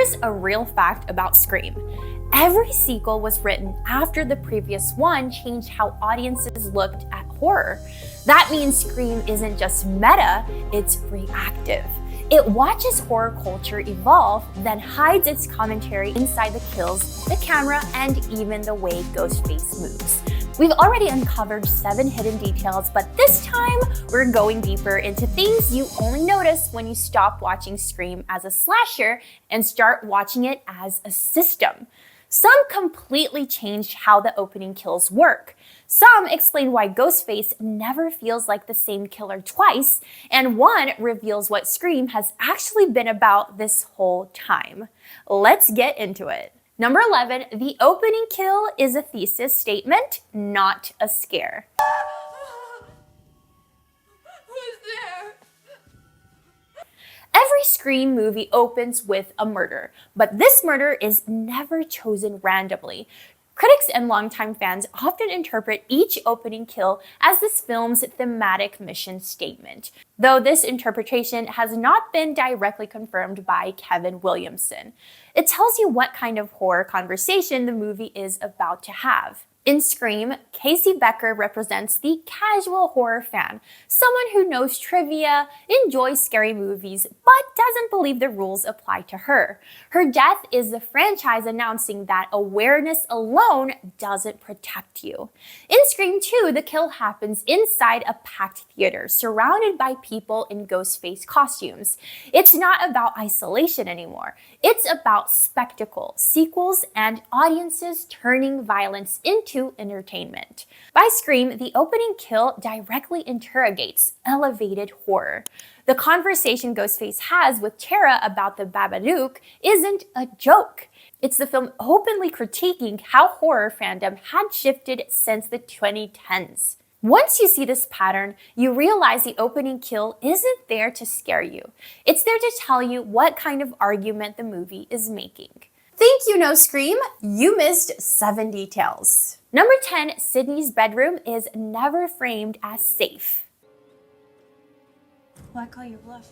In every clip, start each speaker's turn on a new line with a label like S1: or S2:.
S1: Here's a real fact about Scream. Every sequel was written after the previous one changed how audiences looked at horror. That means Scream isn't just meta, it's reactive. It watches horror culture evolve, then hides its commentary inside the kills, the camera, and even the way Ghostface moves. We've already uncovered 7 hidden details, but this time we're going deeper into things you only notice when you stop watching Scream as a slasher and start watching it as a system. Some completely changed how the opening kills work. Some explain why Ghostface never feels like the same killer twice, and one reveals what Scream has actually been about this whole time. Let's get into it. Number 11, the opening kill is a thesis statement, not a scare.
S2: Who's there?
S1: Every Scream movie opens with a murder, but this murder is never chosen randomly. Critics and longtime fans often interpret each opening kill as this film's thematic mission statement, though this interpretation has not been directly confirmed by Kevin Williamson. It tells you what kind of horror conversation the movie is about to have. In Scream, Casey Becker represents the casual horror fan, someone who knows trivia, enjoys scary movies, but doesn't believe the rules apply to her. Her death is the franchise announcing that awareness alone doesn't protect you. In Scream 2, the kill happens inside a packed theater, surrounded by people in Ghostface costumes. It's not about isolation anymore. It's about spectacle, sequels, and audiences turning violence into entertainment. By Scream, the opening kill directly interrogates elevated horror. The conversation Ghostface has with Tara about the Babadook isn't a joke. It's the film openly critiquing how horror fandom had shifted since the 2010s. Once you see this pattern, you realize the opening kill isn't there to scare you. It's there to tell you what kind of argument the movie is making. Think you know Scream? You missed 7 details. Number 10, Sidney's bedroom is never framed as safe.
S2: Why call your bluff?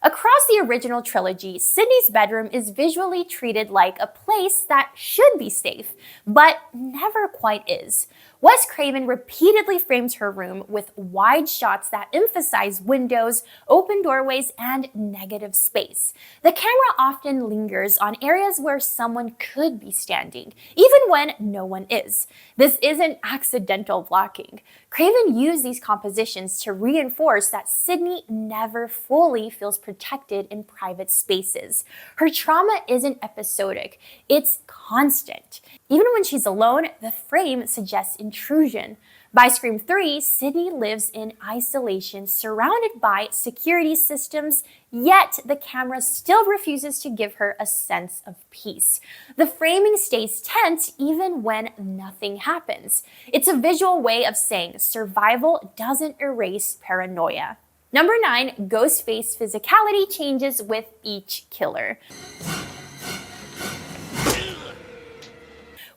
S1: Across the original trilogy, Sidney's bedroom is visually treated like a place that should be safe, but never quite is. Wes Craven repeatedly frames her room with wide shots that emphasize windows, open doorways, and negative space. The camera often lingers on areas where someone could be standing, even when no one is. This isn't accidental blocking. Craven used these compositions to reinforce that Sidney never fully feels protected in private spaces. Her trauma isn't episodic, it's constant. Even when she's alone, the frame suggests intrusion. By Scream 3, Sidney lives in isolation, surrounded by security systems, yet the camera still refuses to give her a sense of peace. The framing stays tense even when nothing happens. It's a visual way of saying survival doesn't erase paranoia. Number 9, Ghostface physicality changes with each killer.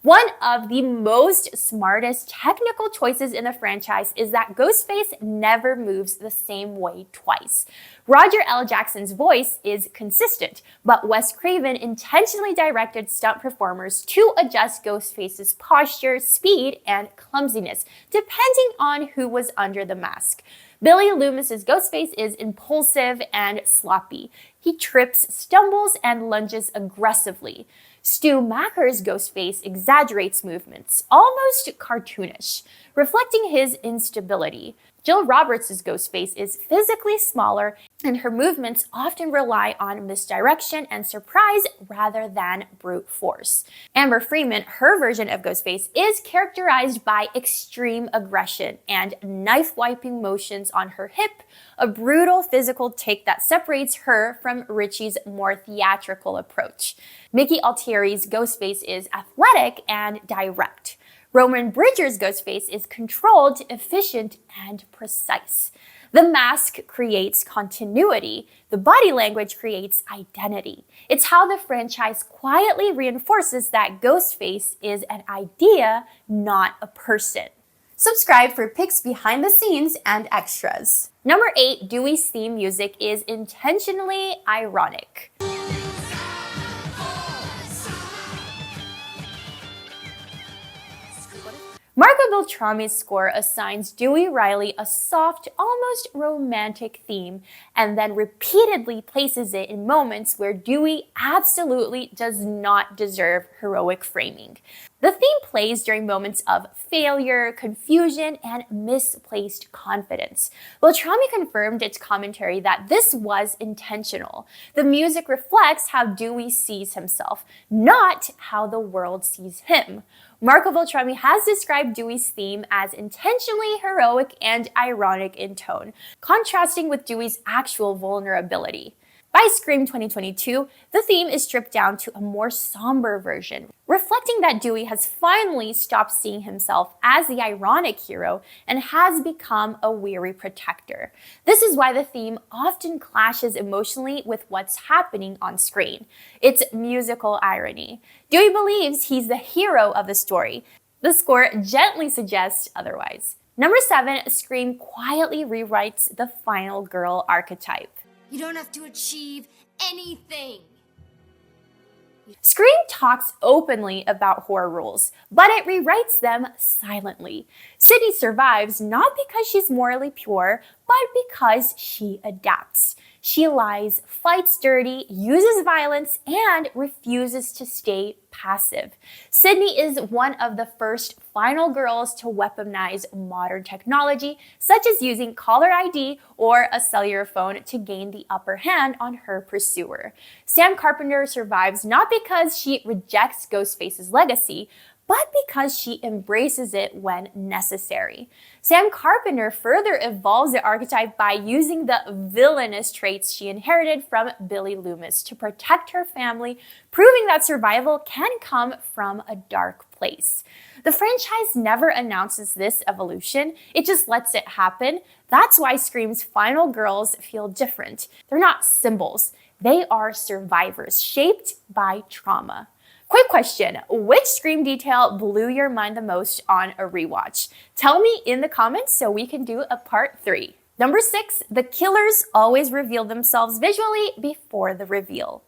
S1: One of the most smartest technical choices in the franchise is that Ghostface never moves the same way twice. Roger L. Jackson's voice is consistent, but Wes Craven intentionally directed stunt performers to adjust Ghostface's posture, speed, and clumsiness, depending on who was under the mask. Billy Loomis's Ghostface is impulsive and sloppy. He trips, stumbles, and lunges aggressively. Stu Macher's Ghostface exaggerates movements, almost cartoonish, reflecting his instability. Jill Roberts' Ghostface is physically smaller, and her movements often rely on misdirection and surprise rather than brute force. Amber Freeman, her version of Ghostface, is characterized by extreme aggression and knife-wiping motions on her hip, a brutal physical take that separates her from Ritchie's more theatrical approach. Mickey Altieri's Ghostface is athletic and direct. Roman Bridger's Ghostface is controlled, efficient, and precise. The mask creates continuity. The body language creates identity. It's how the franchise quietly reinforces that Ghostface is an idea, not a person. Subscribe for pics behind the scenes and extras. Number 8, Dewey's theme music is intentionally ironic. Marco Beltrami's score assigns Dewey Riley a soft, almost romantic theme, and then repeatedly places it in moments where Dewey absolutely does not deserve heroic framing. The theme plays during moments of failure, confusion, and misplaced confidence. Beltrami confirmed its commentary that this was intentional. The music reflects how Dewey sees himself, not how the world sees him. Marco Beltrami has described Dewey's theme as intentionally heroic and ironic in tone, contrasting with Dewey's actual vulnerability. By Scream 2022, the theme is stripped down to a more somber version, reflecting that Dewey has finally stopped seeing himself as the ironic hero and has become a weary protector. This is why the theme often clashes emotionally with what's happening on screen. It's musical irony. Dewey believes he's the hero of the story. The score gently suggests otherwise. Number 7, Scream quietly rewrites the final girl archetype.
S2: You don't have to achieve anything.
S1: Scream talks openly about horror rules, but it rewrites them silently. Sidney survives not because she's morally pure, but because she adapts. She lies, fights dirty, uses violence, and refuses to stay passive. Sidney is one of the first final girls to weaponize modern technology, such as using caller ID or a cellular phone to gain the upper hand on her pursuer. Sam Carpenter survives not because she rejects Ghostface's legacy, but because she embraces it when necessary. Sam Carpenter further evolves the archetype by using the villainous traits she inherited from Billy Loomis to protect her family, proving that survival can come from a dark place. The franchise never announces this evolution, it just lets it happen. That's why Scream's final girls feel different. They're not symbols, they are survivors shaped by trauma. Quick question, which Scream detail blew your mind the most on a rewatch? Tell me in the comments so we can do a part 3. Number 6, the killers always reveal themselves visually before the reveal.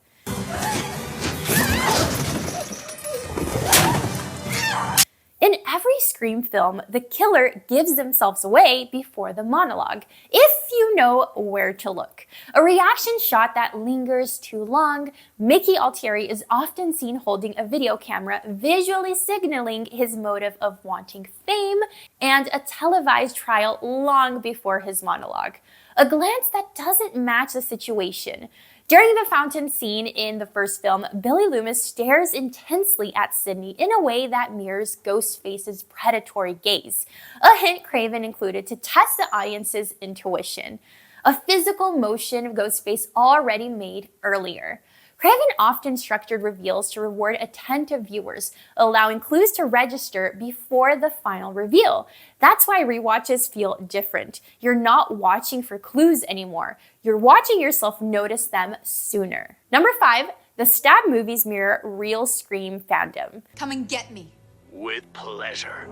S1: In every Scream film, the killer gives themselves away before the monologue, if you know where to look. A reaction shot that lingers too long, Mickey Altieri is often seen holding a video camera, visually signaling his motive of wanting fame and a televised trial long before his monologue. A glance that doesn't match the situation. During the fountain scene in the first film, Billy Loomis stares intensely at Sidney in a way that mirrors Ghostface's predatory gaze, a hint Craven included to test the audience's intuition. A physical motion Ghostface already made earlier. Craven often structured reveals to reward attentive viewers, allowing clues to register before the final reveal. That's why rewatches feel different. You're not watching for clues anymore. You're watching yourself notice them sooner. Number 5, the Stab movies mirror real Scream fandom.
S2: Come and get me.
S3: With pleasure.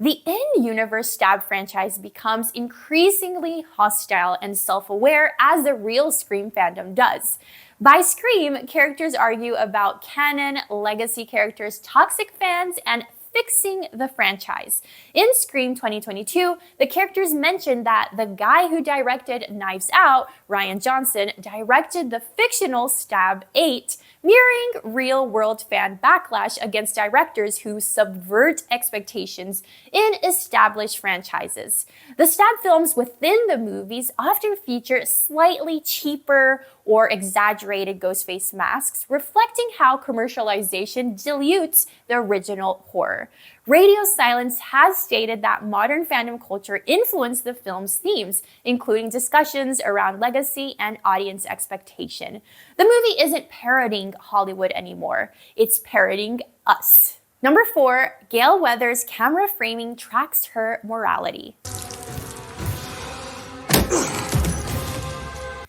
S1: The in-universe Stab franchise becomes increasingly hostile and self-aware as the real Scream fandom does. By Scream, characters argue about canon, legacy characters, toxic fans, and fixing the franchise. In Scream 2022, the characters mentioned that the guy who directed Knives Out, Rian Johnson, directed the fictional Stab 8, mirroring real-world fan backlash against directors who subvert expectations in established franchises. The Stab films within the movies often feature slightly cheaper or exaggerated Ghostface masks, reflecting how commercialization dilutes the original horror. Radio Silence has stated that modern fandom culture influenced the film's themes, including discussions around legacy and audience expectation. The movie isn't parodying Hollywood anymore, it's parodying us. Number 4, Gale Weathers' camera framing tracks her morality.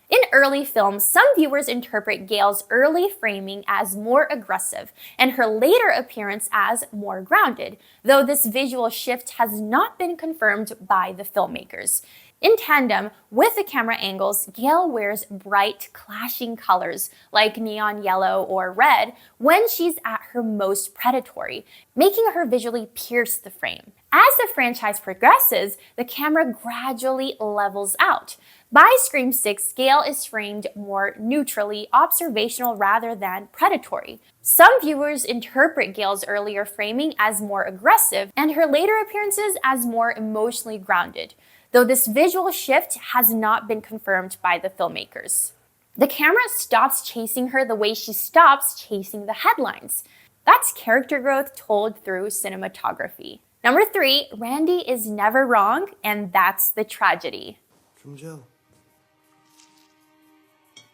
S1: In early films, some viewers interpret Gale's early framing as more aggressive and her later appearance as more grounded, though this visual shift has not been confirmed by the filmmakers. In tandem with the camera angles, Gale wears bright, clashing colors like neon yellow or red when she's at her most predatory, making her visually pierce the frame. As the franchise progresses, the camera gradually levels out. By Scream 6, Gale is framed more neutrally, observational rather than predatory. Some viewers interpret Gale's earlier framing as more aggressive and her later appearances as more emotionally grounded, though this visual shift has not been confirmed by the filmmakers. The camera stops chasing her the way she stops chasing the headlines. That's character growth told through cinematography. Number 3, Randy is never wrong, and that's the tragedy.
S4: From jail.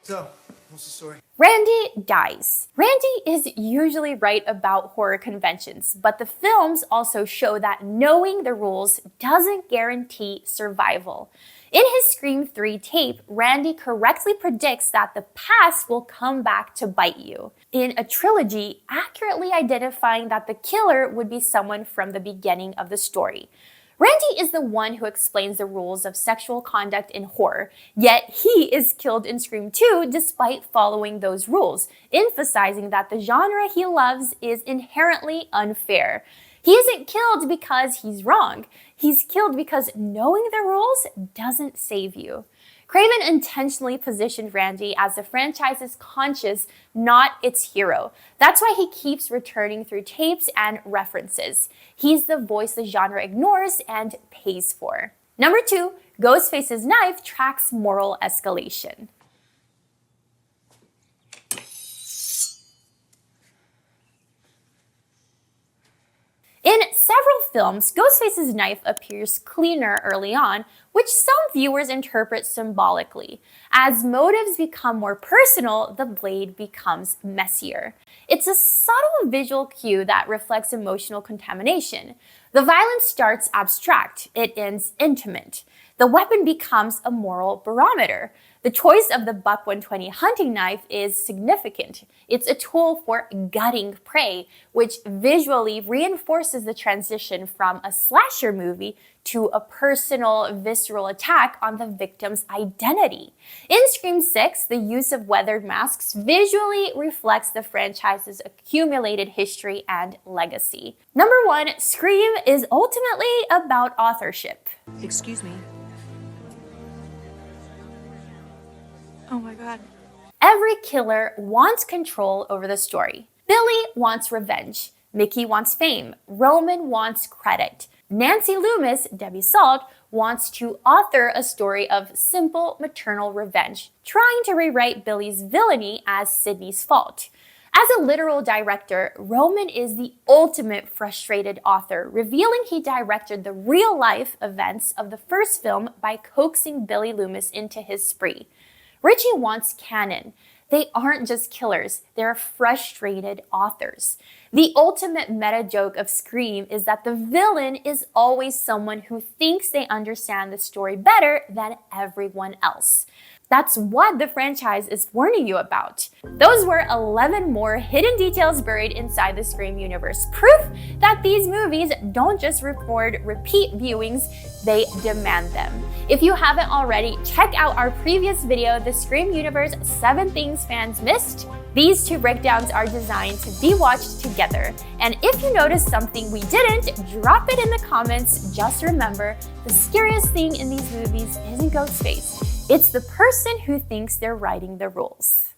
S4: So, what's the story?
S1: Randy dies. Randy is usually right about horror conventions, but the films also show that knowing the rules doesn't guarantee survival. In his Scream 3 tape, Randy correctly predicts that the past will come back to bite you, in a trilogy accurately identifying that the killer would be someone from the beginning of the story. Randy is the one who explains the rules of sexual conduct in horror, yet he is killed in Scream 2 despite following those rules, emphasizing that the genre he loves is inherently unfair. He isn't killed because he's wrong. He's killed because knowing the rules doesn't save you. Craven intentionally positioned Randy as the franchise's conscience, not its hero. That's why he keeps returning through tapes and references. He's the voice the genre ignores and pays for. Number 2, Ghostface's knife tracks moral escalation. In several films, Ghostface's knife appears cleaner early on, which some viewers interpret symbolically. As motives become more personal, the blade becomes messier. It's a subtle visual cue that reflects emotional contamination. The violence starts abstract, it ends intimate. The weapon becomes a moral barometer. The choice of the Buck 120 hunting knife is significant. It's a tool for gutting prey, which visually reinforces the transition from a slasher movie to a personal, visceral attack on the victim's identity. In Scream 6, the use of weathered masks visually reflects the franchise's accumulated history and legacy. Number 1, Scream is ultimately about authorship.
S5: Excuse me. Oh my God.
S1: Every killer wants control over the story. Billy wants revenge. Mickey wants fame. Roman wants credit. Nancy Loomis, Debbie Salt, wants to author a story of simple maternal revenge, trying to rewrite Billy's villainy as Sidney's fault. As a literal director, Roman is the ultimate frustrated author, revealing he directed the real-life events of the first film by coaxing Billy Loomis into his spree. Richie wants canon. They aren't just killers, they're frustrated authors. The ultimate meta joke of Scream is that the villain is always someone who thinks they understand the story better than everyone else. That's what the franchise is warning you about. Those were 11 more hidden details buried inside the Scream universe. Proof that these movies don't just record repeat viewings, they demand them. If you haven't already, check out our previous video, The Scream Universe 7 Things Fans Missed. These 2 breakdowns are designed to be watched together. And if you noticed something we didn't, drop it in the comments. Just remember, the scariest thing in these movies isn't Ghostface. It's the person who thinks they're writing the rules.